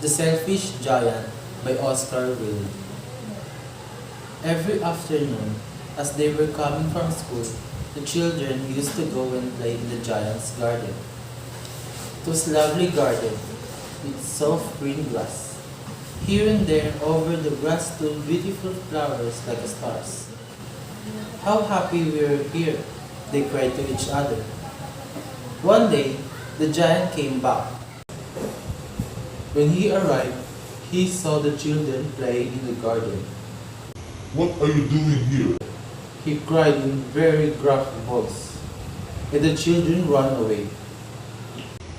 The Selfish Giant by Oscar Wilde. Every afternoon, as they were coming from school, the children used to go and play in the giant's garden. It was a lovely garden with soft green grass. Here and there over the grass stood beautiful flowers like stars. How happy we were here, they cried to each other. One day, the giant came back. When he arrived, he saw the children playing in the garden. What are you doing here? He cried in very gruff voice, and the children ran away,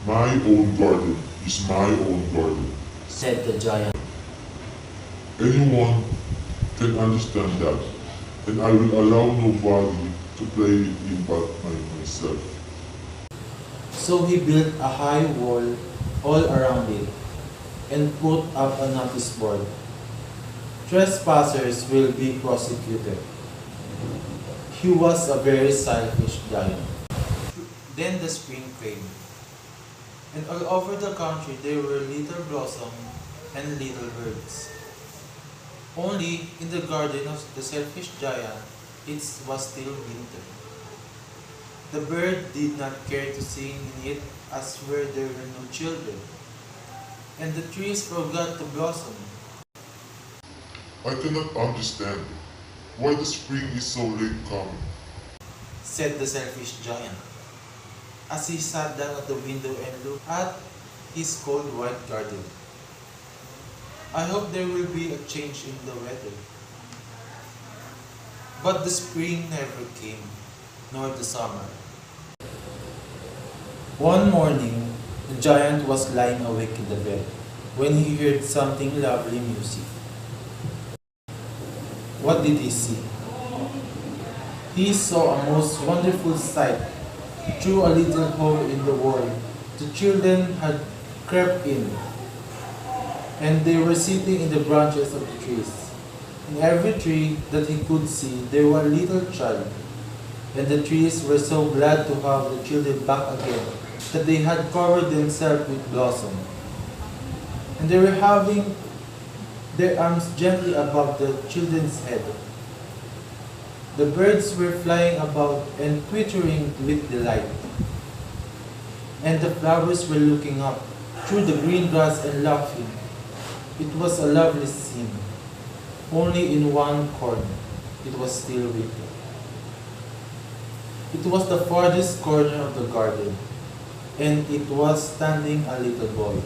My own garden is my own garden. said the giant. Anyone can understand that, and I will allow nobody to play in but myself. So he built a high wall all around it and put up a notice board. Trespassers will be prosecuted. He was a very selfish giant. Then the spring came, and all over the country there were little blossoms and little birds. Only in the garden of the selfish giant it was still winter. The bird did not care to sing in it as where there were no children, and the trees forgot to blossom, I cannot understand why the spring is so late coming. said the selfish giant, as he sat down at the window and looked at his cold white garden. I hope there will be a change in the weather. But the spring never came, nor the summer. One morning, the giant was lying awake in the bed when he heard something lovely music. What did he see? He saw a most wonderful sight. Through a little hole in the wall, the children had crept in, and they were sitting in the branches of the trees. In every tree that he could see, there was a little child, and the trees were so glad to have the children back again that they had covered themselves with blossom. And they were having their arms gently above the children's head. The birds were flying about and twittering with delight. And the flowers were looking up through the green grass and laughing. It was a lovely scene. Only in one corner, it was still winter. It was the farthest corner of the garden, and it was standing a little boy.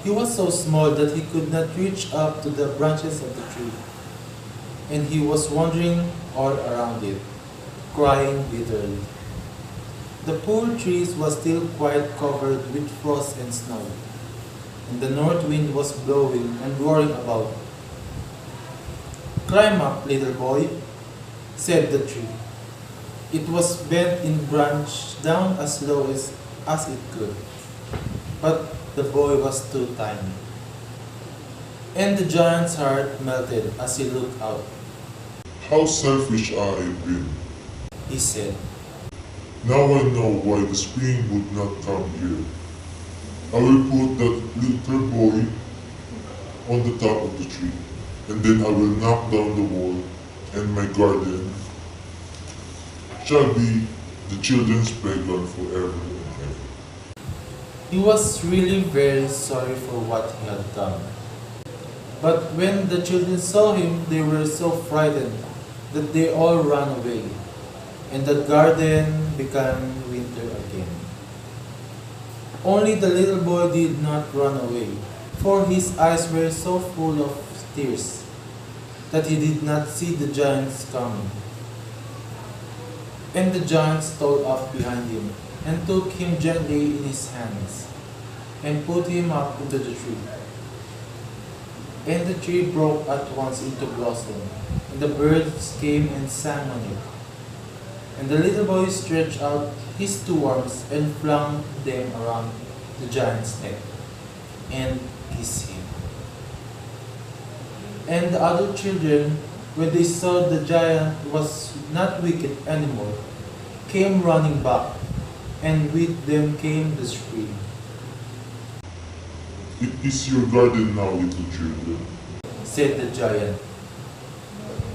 He was so small that he could not reach up to the branches of the tree, and he was wandering all around it, crying bitterly. The poor trees were still quite covered with frost and snow, and the north wind was blowing and roaring about. Climb up, little boy, said the tree. It was bent in branch down as low as it could, but the boy was too tiny. And the giant's heart melted as he looked out. How selfish I have been. He said, Now I know why the spring would not come here. I will put that little boy on the top of the tree, and then I will knock down the wall, and my garden shall be the children's playground forever and ever. he was really very sorry for what he had done. But when the children saw him, they were so frightened that they all ran away, and the garden became winter again. Only the little boy did not run away, for his eyes were so full of tears that he did not see the giants coming. And the giant stole up behind him and took him gently in his hands and put him up into the tree. And the tree broke at once into blossom, and the birds came and sang on it. And the little boy stretched out his two arms and flung them around the giant's neck and kissed him. And the other children, when they saw the giant was not wicked anymore, came running back, and with them came the spring. It is your garden now, little children. Said the giant.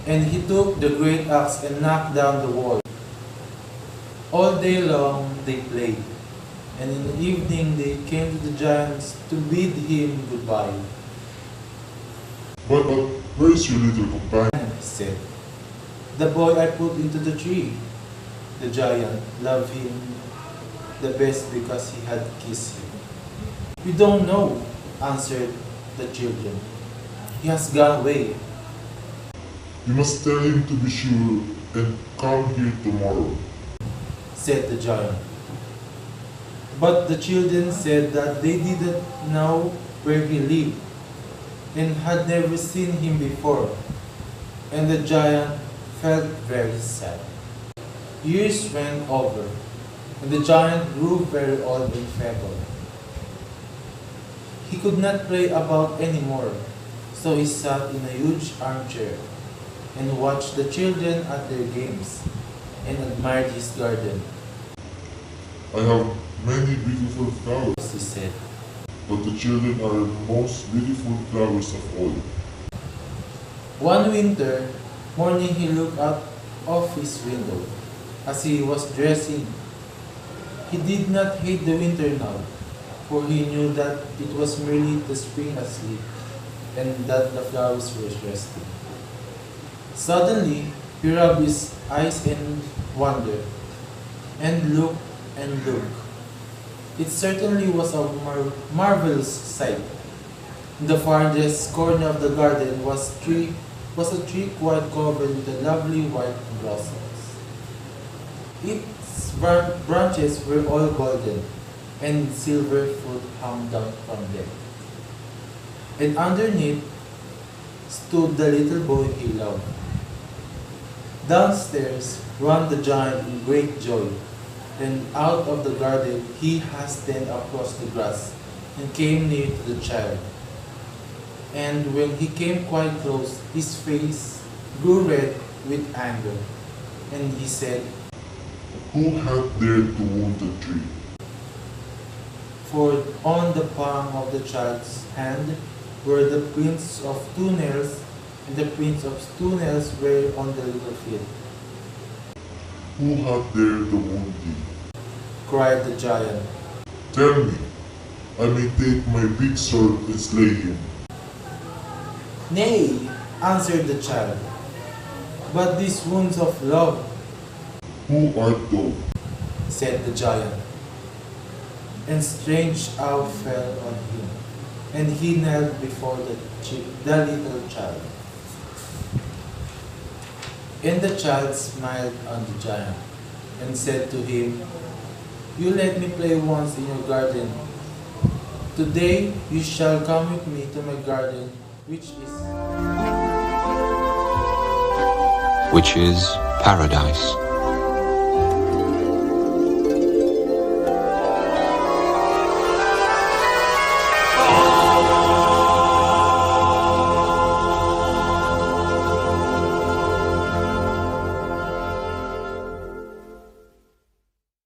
And he took the great axe and knocked down the wall. All day long they played, and in the evening they came to the giant to bid him goodbye. But where is your little companion? He said, "The boy I put into the tree." The giant loved him the best because he had kissed him. "We don't know," answered the children. "He has gone away." You must tell him to be sure and come here tomorrow. Said the giant. But the children said that they didn't know where he lived and had never seen him before, and the giant felt very sad. Years went over, and the giant grew very old and feeble. He could not play about anymore, so he sat in a huge armchair and watched the children at their games and admired his garden. I have many beautiful flowers, He said, but the children are the most beautiful flowers of all. one winter morning he looked out of his window as he was dressing. He did not hate the winter now, for he knew that it was merely the spring asleep and that the flowers were resting. Suddenly he rubbed his eyes in wonder and looked and looked. It certainly was a marvelous sight. In the farthest corner of the garden was a tree quite covered with the lovely white blossoms. Its branches were all golden, and silver fruit hung down from them. And underneath stood the little boy he loved. Downstairs ran the giant in great joy, and out of the garden he hastened across the grass and came near to the child. And when he came quite close, his face grew red with anger, and he said, Who had dared to wound the tree? For on the palm of the child's hand were the prints of 2 nails, and the prints of 2 nails were on the little feet. Who had dared to wound thee? Cried the giant. Tell me, I may take my big sword and slay him. Nay, answered the child, but these wounds of love, Who art thou? said the giant. And strange awe fell on him, and he knelt before the little child. And the child smiled on the giant, and said to him, You let me play once in your garden. Today you shall come with me to my garden, which is paradise.